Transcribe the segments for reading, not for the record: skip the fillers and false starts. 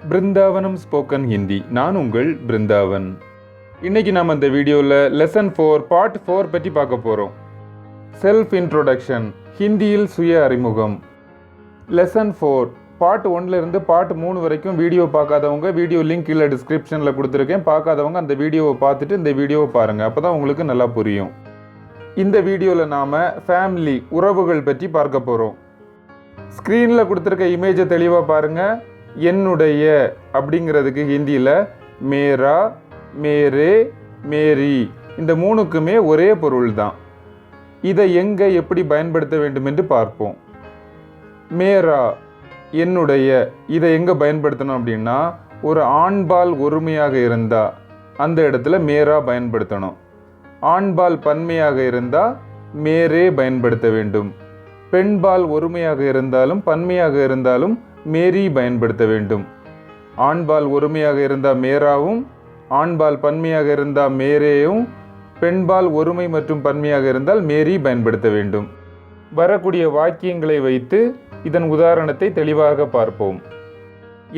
Brindavanam spoken Hindi. நான் உங்கள் பிருந்தாவன். இன்னைக்கு நாம் இந்த வீடியோவில் லெசன் 4 பார்ட் 4 பற்றி பார்க்க போகிறோம். செல்ஃப் இன்ட்ரோடக்ஷன், ஹிந்தியில் சுய அறிமுகம். லெசன் 4 பார்ட் 1லேருந்து பார்ட் 3 வரைக்கும் வீடியோ பார்க்காதவங்க வீடியோ லிங்க் கீழே டிஸ்கிரிப்ஷனில் கொடுத்துருக்கேன். பார்க்காதவங்க அந்த வீடியோவை பார்த்துட்டு இந்த வீடியோவை பாருங்கள், அப்போ தான் உங்களுக்கு நல்லா புரியும். இந்த வீடியோவில் நாம் ஃபேமிலி, உறவுகள் பற்றி பார்க்க போகிறோம். ஸ்க்ரீனில் கொடுத்துருக்க இமேஜை தெளிவாக பாருங்கள். என்னுடைய அப்படிங்கிறதுக்கு ஹிந்தியில் மேரா, மேரே, மேரி, இந்த மூணுக்குமே ஒரே பொருள் தான். இதை எங்கே எப்படி பயன்படுத்த வேண்டும் என்று பார்ப்போம். மேரா, என்னுடைய, இதை எங்கே பயன்படுத்தணும் அப்படின்னா, ஒரு ஆண்பால் ஒருமையாக இருந்தால் அந்த இடத்துல மேரா பயன்படுத்தணும். ஆண்பால் பன்மையாக இருந்தால் மேரே பயன்படுத்த வேண்டும். பெண்பால் ஒருமையாக இருந்தாலும் பன்மையாக இருந்தாலும் மேரி பயன்படுத்த வேண்டும். ஆண்பால் ஒருமையாக இருந்தால் மேராவும், ஆண்பால் பன்மையாக இருந்தால் மேரேயும், பெண்பால் ஒருமை மற்றும் பன்மையாக இருந்தால் மேரி பயன்படுத்த வேண்டும். வரக்கூடிய வாக்கியங்களை வைத்து இதன் உதாரணத்தை தெளிவாக பார்ப்போம்.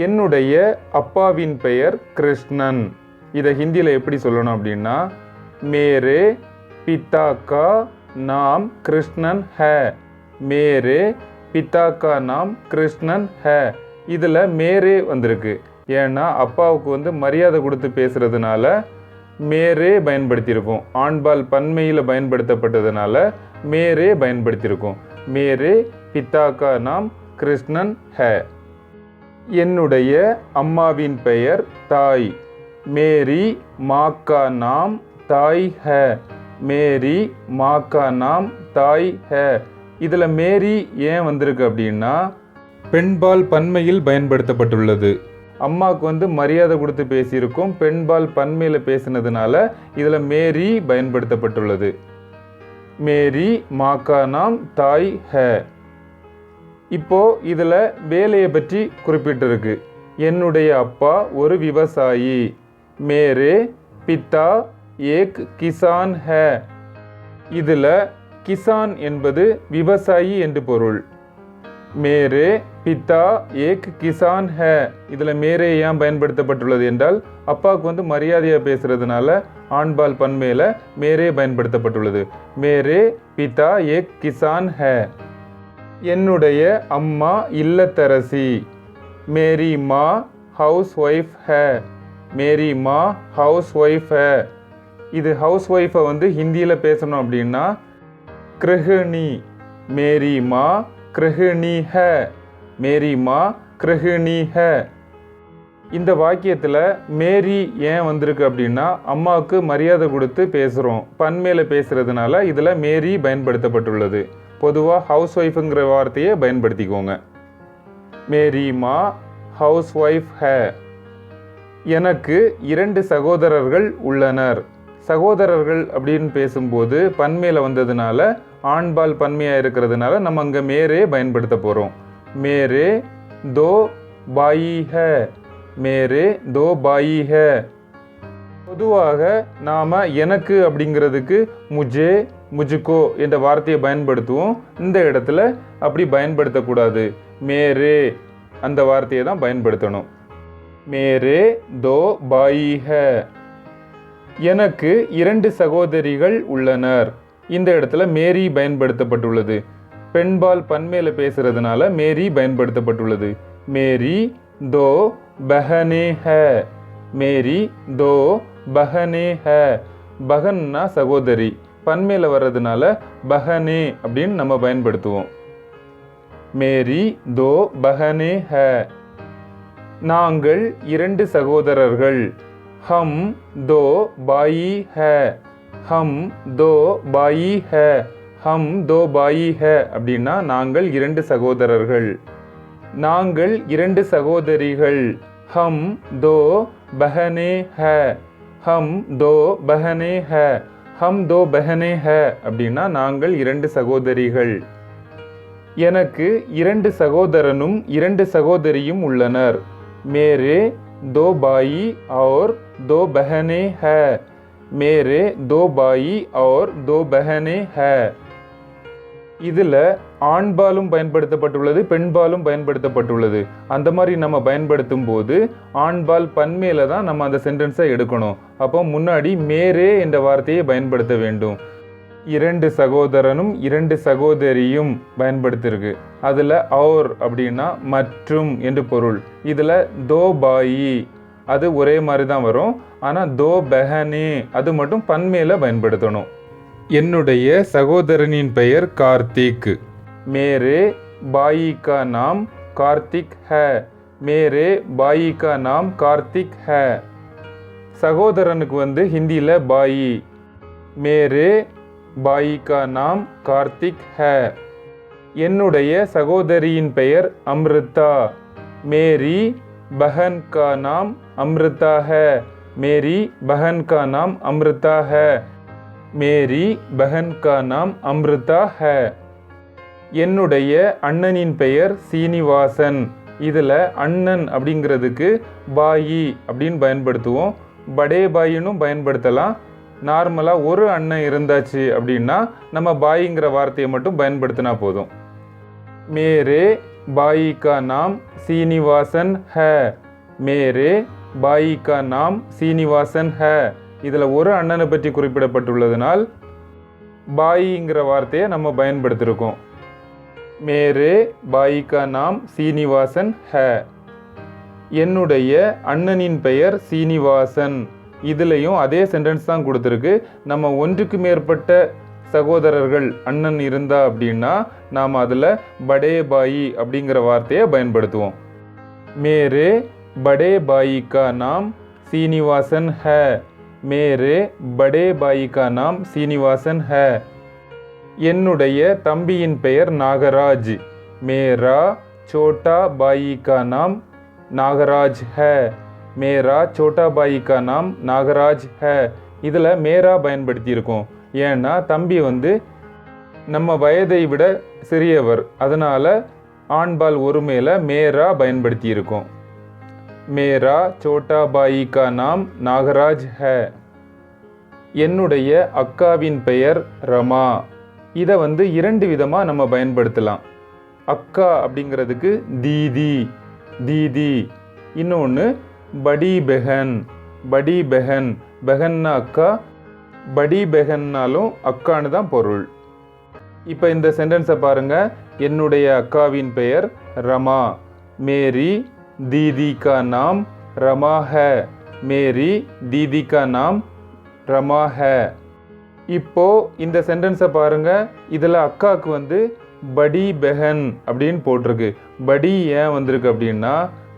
என்னுடைய அப்பாவின் பெயர் கிருஷ்ணன். இதை ஹிந்தியில் எப்படி சொல்லணும் அப்படின்னா, மேரே பிதா கா நாம் கிருஷ்ணன் ஹே. மேரே பிதா கா நாம் கிருஷ்ணன் ஹே. இதில் மேரே வந்திருக்கு. ஏன்னா அப்பாவுக்கு மரியாதை கொடுத்து பேசுகிறதுனால மேரே பயன்படுத்தியிருக்கோம். ஆண்பால் பன்மையில் பயன்படுத்தப்பட்டதுனால மேரே பயன்படுத்தியிருக்கோம். மேரே பிதா கா நாம் கிருஷ்ணன் ஹே. என்னுடைய அம்மாவின் பெயர் தாய். மேரி மா கா நாம் தாய் ஹே. மேரி மா கா நாம் தாய் ஹே. இதில் மேரி ஏன் வந்திருக்கு அப்படின்னா, பெண்பால் பன்மையில் பயன்படுத்தப்பட்டுள்ளது. அம்மாவுக்கு மரியாதை கொடுத்து பேசியிருக்கோம். பெண்பால் பன்மையில் பேசினதுனால இதில் மேரி பயன்படுத்தப்பட்டுள்ளது. மேரி மாக்கா நாம் தாய் ஹே. இப்போ இதில் வேலையை பற்றி குறிப்பிட்டிருக்கு. என்னுடைய அப்பா ஒரு விவசாயி. மேரே பிதா ஏக் கிசான் ஹே. இதில் கிசான் என்பது விவசாயி என்று பொருள். மேரே பிதா ஏக் கிசான் ஹே. இதில் மேரே ஏன் பயன்படுத்தப்பட்டுள்ளது என்றால், அப்பாவுக்கு மரியாதையாக பேசுறதுனால ஆண்பால் பன்மையில் மேரே பயன்படுத்தப்பட்டுள்ளது. மேரே பிதா ஏக் கிசான் ஹே. என்னுடைய அம்மா இல்லத்தரசி. மேரி மா ஹவுஸ் ஒய்ஃப் ஹே. மேரி மா ஹவுஸ் ஒய்ஃப் ஹே. இது ஹவுஸ் ஒய்ஃபை ஹிந்தியில் பேசணும் அப்படின்னா கிருஹிணி. மேரி மா கிருஹிணி ஹே. மேரி மா கிருஹிணி ஹே. இந்த வாக்கியத்தில் மேரி ஏன் வந்திருக்கு அப்படின்னா, அம்மாவுக்கு மரியாதை கொடுத்து பேசுகிறோம். பன்மையில் பேசுகிறதுனால இதில் மேரி பயன்படுத்தப்பட்டுள்ளது. பொதுவாக ஹவுஸ் ஒய்ஃபுங்கிற வார்த்தையை பயன்படுத்திக்கோங்க. மேரி மா ஹவுஸ் ஒய்ஃப் ஹே. எனக்கு 2 சகோதரர்கள் உள்ளனர். சகோதரர்கள் அப்படின்னு பேசும்போது பன்மையில் வந்ததுனால, ஆண்பால் பன்மையாக இருக்கிறதுனால நம்ம அங்கே மேரே பயன்படுத்த போகிறோம். மேரே தோ பாயி ஹே. மேரே தோ பாயி ஹே. பொதுவாக நாம் எனக்கு அப்படிங்கிறதுக்கு முஜே, முஜுக்கோ என்ற வார்த்தையை பயன்படுத்துவோம். இந்த இடத்துல அப்படி பயன்படுத்தக்கூடாது. மேரே அந்த வார்த்தையை தான் பயன்படுத்தணும். மேரே தோ பாயி ஹே. எனக்கு 2 சகோதரிகள் உள்ளனர். இந்த இடத்துல மேரி பயன்படுத்தப்பட்டுள்ளது. பெண்பால் பன்மையில் பேசுறதுனால மேரி பயன்படுத்தப்பட்டுள்ளது. மேரி தோ பஹனே ஹே. மேரி தோ பஹனே ஹே. பஹன்னா சகோதரி, பன்மையில் வர்றதுனால பஹனே அப்படின்னு நம்ம பயன்படுத்துவோம். மேரி தோ பஹனே ஹே. நாங்கள் 2 சகோதரர்கள். ஹம் தோ பாயி ஹே. ஹம் தோ பாயி ஹே. ஹம் தோ பாயி ஹே அப்படின்னா நாங்கள் 2 சகோதரர்கள். நாங்கள் 2 சகோதரிகள். ஹம் தோ பஹனே ஹே. ஹம் தோ பஹனே ஹே. ஹம் தோ பஹனே ஹே அப்படின்னா நாங்கள் 2 சகோதரிகள். எனக்கு 2 சகோதரனும் 2 சகோதரியும் உள்ளனர். மேரே दो भाई और 2 बहनें हैं. मेरे 2 भाई और 2 बहनें हैं. இதில் ஆண்பாலும் பயன்படுத்தப்பட்டுள்ளது, பெண்பாலும் பயன்படுத்தப்பட்டுள்ளது. அந்த மாதிரி நம்ம பயன்படுத்தும் போது ஆண்பால் பன்மையில தான் நம்ம அந்த சென்டென்ஸை எடுக்கணும். அப்போ முன்னாடி மேரே என்ற வார்த்தையை பயன்படுத்த வேண்டும். 2 சகோதரனும் 2 சகோதரியும் பயன்படுத்திருக்கு. அதில் और அப்படின்னா மற்றும் என்று பொருள். இதில் दो பாயி அது ஒரே மாதிரி தான் வரும். ஆனால் दो बहने அது மட்டும் பன்மையில பயன்படுத்தணும். என்னுடைய சகோதரனின் பெயர் கார்த்திக். मेरे भाई का नाम कार्तिक है. मेरे भाई का नाम कार्तिक है. சகோதரனுக்கு வந்து ஹிந்தியில் பாயி. मेरे भाई का नाम कार्तिक है. என்னுடைய சகோதரியின் பெயர் அம்ருதா. मेरी बहन का नाम अमृता है. मेरी बहन का नाम अमृता है. मेरी बहन का नाम अमृता है. என்னுடைய அண்ணனின் பெயர் சீனிவாசன். இதில் அண்ணன் அப்படிங்கிறதுக்கு பாயி அப்படின்னு பயன்படுத்துவோம். படே பாயினும் பயன்படுத்தலாம். நார்மலாக ஒரு அண்ணன் இருந்தாச்சு அப்படின்னா நம்ம பாயிங்கிற வார்த்தையை மட்டும் பயன்படுத்தினா போதும். மேரே பாயி கா நாம் சீனிவாசன் ஹே. மேரே பாயி கா நாம் சீனிவாசன் ஹே. இதில் ஒரு அண்ணனை பற்றி குறிப்பிடப்பட்டுள்ளதனால் பாயிங்கிற வார்த்தையை நம்ம பயன்படுத்தியிருக்கோம். மேரே பாயி கா நாம் சீனிவாசன் ஹே. என்னுடைய அண்ணனின் பெயர் சீனிவாசன். இதுலேயும் அதே சென்டென்ஸ் தான் கொடுத்துருக்கு. நம்ம ஒன்றுக்கு மேற்பட்ட சகோதரர்கள் அண்ணன் இருந்தா அப்படின்னா நாம் அதில் படே பாயி அப்படிங்கிற வார்த்தையை பயன்படுத்துவோம். மேரே படே பாயி கா நாம் சீனிவாசன் ஹே. மேரே படே பாயி கா நாம் சீனிவாசன் ஹே. என்னுடைய தம்பியின் பெயர் நாகராஜ். மேரா சோட்டா பாயி கா நாம் நாகராஜ் ஹே. மேரா சோட்டா பாயி கா நாம் நாகராஜ் ஹே. இதில் மேரா பயன்படுத்தியிருக்கோம். ஏன்னா தம்பி வந்து நம்ம வயதை விட சிறியவர். அதனால் ஆண்பால் ஒருமையில் மேரா பயன்படுத்தியிருக்கோம். மேரா சோட்டா பாயி கா நாம் நாகராஜ் ஹே. என்னுடைய அக்காவின் பெயர் ரமா. இதை வந்து 2 விதமாக நம்ம பயன்படுத்தலாம். அக்கா அப்படிங்கிறதுக்கு தீதி தீதி. இன்னொன்று படி பெஹன். படி பெஹன். பெஹன்னா அக்கா, படி பெஹன்னாலும் அக்கான்னு தான் பொருள். இப்போ இந்த சென்டென்ஸை பாருங்கள். என்னுடைய அக்காவின் பெயர் ரமா. மேரி தீதி கா நாம் रमा है. मेरी दीदी का नाम रमा है. இப்போ இந்த சென்டென்ஸை பாருங்க. இதில் அக்காவுக்கு வந்து படி பெஹன் அப்படின்னு போட்டிருக்கு. படி ஏன் வந்திருக்கு அப்படின்னா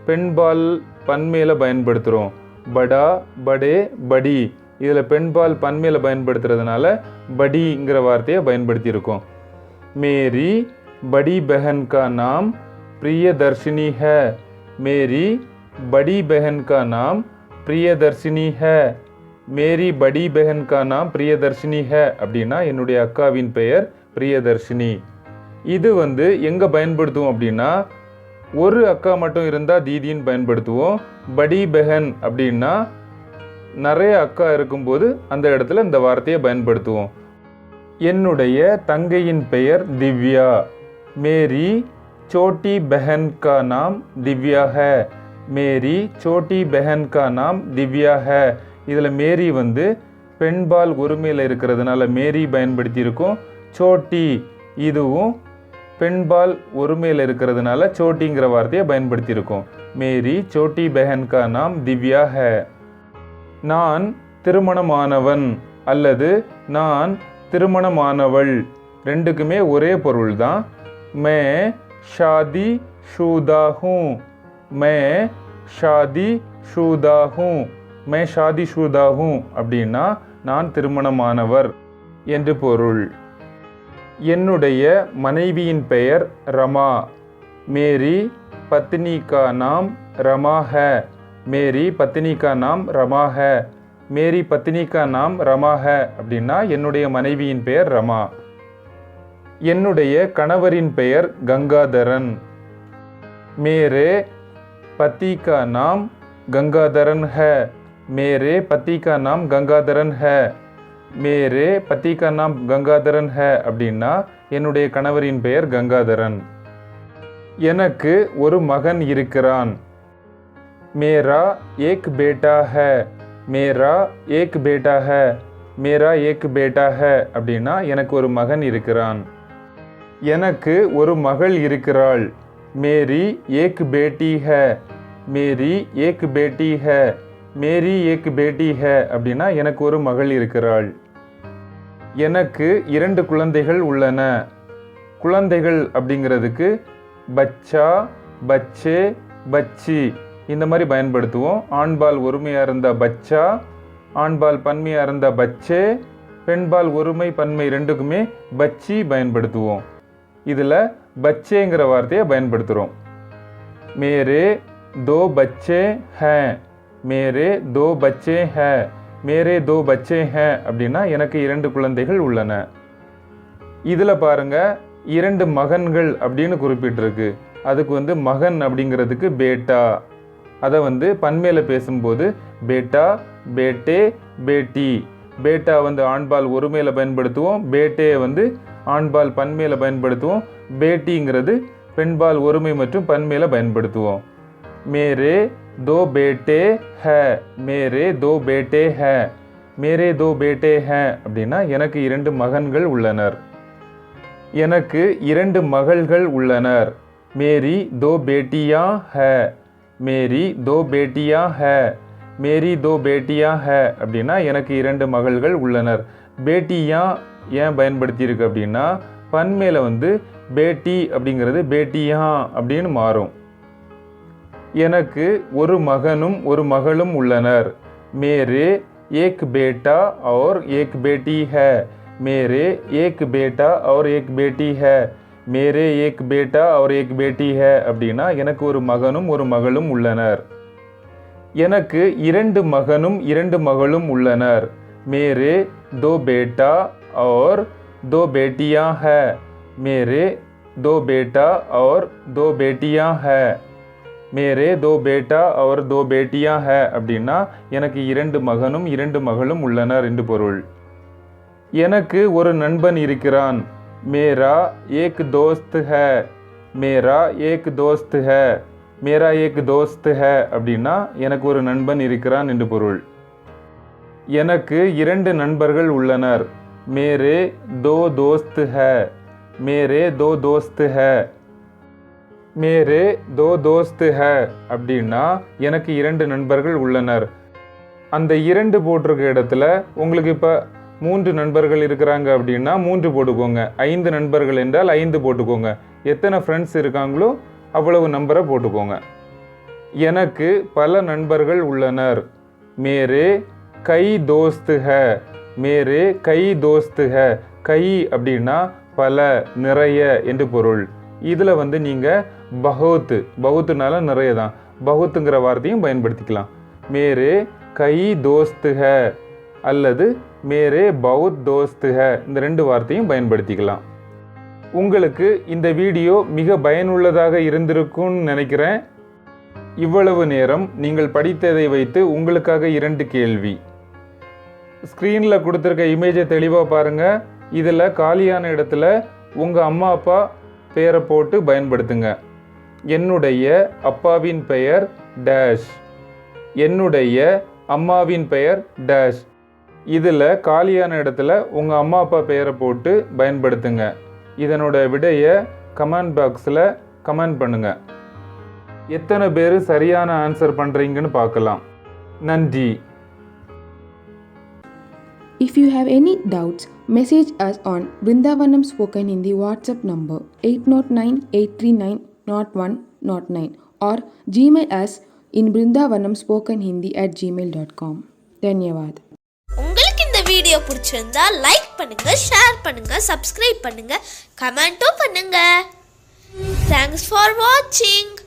பெண்பால் பன்மையில் பயன்படுத்துகிறோம். படா படே படி. இதில் பெண்பால் பன்மையில் பயன்படுத்துறதுனால படிங்கிற வார்த்தையை பயன்படுத்தியிருக்கோம். மேரி படி பெஹன் கா நாம் பிரியதர்ஷினி है. मेरी बड़ी बहन का नाम प्रियदर्शिनी है. मेरी बड़ी बहन का नाम प्रियदर्शिनी है அப்படின்னா என்னுடைய அக்காவின் பெயர் பிரியதர்ஷினி. இது வந்து எங்கே பயன்படுத்துவோம் அப்படின்னா ஒரு அக்கா மட்டும் இருந்தால் தீதின்னு பயன்படுத்துவோம். படி பெஹன் அப்படின்னா நிறைய அக்கா இருக்கும்போது அந்த இடத்துல இந்த வார்த்தையை பயன்படுத்துவோம். என்னுடைய தங்கையின் பெயர் திவ்யா. மேரி छोटी बहन का नाम दिव्या है. मेरी छोटी बहन का नाम दिव्या है. இதில் மேரி வந்து பெண்பால் ஒருமையில் இருக்கிறதுனால மேரி பயன்படுத்தி இருக்கோம். சோட்டி இதுவும் பெண்பால் ஒருமையில் இருக்கிறதுனால சோட்டிங்கிற வார்த்தையை பயன்படுத்தி இருக்கோம். மேரி சோட்டி பெஹன் கா நாம் திவ்யா ஹே. நான் திருமணமானவன் அல்லது நான் திருமணமானவள் ரெண்டுக்குமே ஒரே பொருள் தான். மே शादी शुदा हूँ. मैं शादी शुदा हूँ. मैं शादी शुदा हूँ அப்படின்னா நான் திருமணமானவர் என்று பொருள். என்னுடைய மனைவியின் பெயர் ரமா. மேரி பத்னி கா நாம் रमा है. மேரி பத்னி கா நாம் रमा है. மேரி பத்னி கா நாம் रमा है அப்படின்னா என்னுடைய மனைவியின் பெயர் ரமா. என்னுடைய கணவரின் பெயர் கங்காதரன். மேரே பதி கா நாம் கங்காதரன் है. मेरे पति का नाम गंगाधरन है. மேரே பதி கா நாம் கங்காதரன் ஹே அப்படின்னா என்னுடைய கணவரின் பெயர் கங்காதரன். எனக்கு ஒரு மகன் இருக்கிறான். மேரா ஏக் பேட்டா ஹே. மேரா ஏக் பேட்டா ஹே. மேரா ஏக் பேட்டா ஹே அப்படின்னா எனக்கு ஒரு மகன் இருக்கிறான். எனக்கு ஒரு மகள் இருக்கிறாள். மேரி ஏக் பேட்டி ஹே. மேரி ஏக் பேட்டி ஹே. மேரி ஏக் பேட்டி ஹே அப்படின்னா எனக்கு ஒரு மகள் இருக்கிறாள். எனக்கு 2 குழந்தைகள் உள்ளன. குழந்தைகள் அப்படிங்கிறதுக்கு பச்சா, பச்சே, பச்சி இந்த மாதிரி பயன்படுத்துவோம். ஆண்பால் ஒருமையாக இருந்தால் பச்சா, ஆண்பால் பன்மையாக இருந்தால் பச்சே, பெண்பால் ஒருமை பன்மை ரெண்டுக்குமே பச்சி பயன்படுத்துவோம். இதில் பச்சேங்கிற வார்த்தையை பயன்படுத்துகிறோம். மேரே தோ பச்சே ஹே. மேரே தோ பச்சே ஹே. மேரே தோ பச்சே ஹே அப்படின்னா எனக்கு 2 குழந்தைகள் உள்ளன. இதில் பாருங்க 2 மகன்கள் அப்படின்னு குறிப்பிட்டிருக்கு. அதுக்கு மகன் அப்படிங்கிறதுக்கு பேட்டா. அதை பன்மையில் பேசும்போது பேட்டா, பேட்டே, பேட்டி. பேட்டா ஆண்பால் ஒருமையில் பயன்படுத்துவோம். பேட்டே ஆண்பால் பன்மையில் பயன்படுத்துவோம். பேட்டிங்கிறது பெண்பால் ஒருமை மற்றும் பன்மையில் பயன்படுத்துவோம். மேரே दो बेटे है. मेरे दो बेटे हैं. मेरे दो बेटे हैं அப்படின்னா எனக்கு 2 மகன்கள் உள்ளனர். எனக்கு 2 மகள்கள் உள்ளனர். मेरी दो बेटियां है. मेरी दो बेटियां है. मेरी दो बेटियां है அப்படின்னா எனக்கு 2 மகள்கள் உள்ளனர். பேட்டியா ஏன் பயன்படுத்தியிருக்கு அப்படின்னா பன்மையில் பேட்டி அப்படிங்கிறது பேட்டியா அப்படின்னு மாறும். எனக்கு ஒரு மகனும் ஒரு மகளும் உள்ளனர். மேரே ஏக் பேட்டா और एक बेटी है. मेरे एक बेटा और एक बेटी है. मेरे एक बेटा और एक बेटी है அப்படின்னா எனக்கு ஒரு மகனும் ஒரு மகளும் உள்ளனர். எனக்கு 2 மகனும் 2 மகளும் உள்ளனர். मेरे दो बेटा और दो बेटियां है. मेरे दो बेटा और दो बेटियां है. மேரே தோ பேட்டா அவர் தோ பேட்டியா ஹே அப்படின்னா எனக்கு 2 மகனும் 2 மகளும் உள்ளனர் என்று பொருள். எனக்கு ஒரு நண்பன் இருக்கிறான். மேரா ஏக் தோஸ்த் ஹே. மேரா ஏக் தோஸ்த் ஹே. மேரா ஏக் தோஸ்த் ஹே அப்படின்னா எனக்கு ஒரு நண்பன் இருக்கிறான் என்று பொருள். எனக்கு 2 நண்பர்கள் உள்ளனர். மேரே தோ தோஸ்த் ஹே. மேரே தோ தோஸ்த் ஹே. மேரே தோ தோஸ்த் ஹே அப்படின்னா எனக்கு 2 நண்பர்கள் உள்ளனர். அந்த 2 போட்டிருக்க இடத்துல உங்களுக்கு இப்போ 3 நண்பர்கள் இருக்கிறாங்க அப்படின்னா 3 போட்டுக்கோங்க. 5 நண்பர்கள் என்றால் 5 போட்டுக்கோங்க. எத்தனை ஃப்ரெண்ட்ஸ் இருக்காங்களோ அவ்வளவு நம்பரை போட்டுக்கோங்க. எனக்கு பல நண்பர்கள் உள்ளனர். மேரே கை தோஸ்த் ஹே. மேரே கை தோஸ்த் ஹே. கை அப்படின்னா பல, நிறைய என்று பொருள். இதில் நீங்கள் பகுத்துனால நிறைய தான், பகுத்துங்கிற வார்த்தையும் பயன்படுத்திக்கலாம். மேரே கை தோஸ்த் ஹே அல்லது மேரே பவுத் தோஸ்த் ஹே இந்த 2 வார்த்தையும் பயன்படுத்திக்கலாம். உங்களுக்கு இந்த வீடியோ மிக பயனுள்ளதாக இருந்திருக்கும்னு நினைக்கிறேன். இவ்வளவு நேரம் நீங்கள் படித்ததை வைத்து உங்களுக்காக 2 கேள்வி. ஸ்க்ரீனில் கொடுத்துருக்க இமேஜை தெளிவாக பாருங்கள். இதில் காலியான இடத்துல உங்கள் அம்மா அப்பா பெயரை போட்டு பயன்படுத்துங்க. என்னுடைய அப்பாவின் பெயர் டேஷ். என்னுடைய அம்மாவின் பெயர் டேஷ். இதில் காலியான இடத்துல உங்கள் அம்மா அப்பா பெயரை போட்டு பயன்படுத்துங்க. இதனோட விடையை கமெண்ட் பாக்ஸில் கமெண்ட் பண்ணுங்கள். எத்தனை பேர் சரியான ஆன்சர் பண்ணுறீங்கன்னு பார்க்கலாம். நன்றி. If you have any doubts, message us on Brindavanam Spoken Hindi WhatsApp number 809-839-0109 or Gmail us in brindavanamspokenhindi@gmail.com. Dhanyavad. உங்களுக்கு இந்த வீடியோ பிடிச்சிருந்தா லைக் பண்ணுங்க, ஷேர் பண்ணுங்க, சப்ஸ்கிரைப் பண்ணுங்க, கமெண்ட்டும் பண்ணுங்க. Thanks for watching.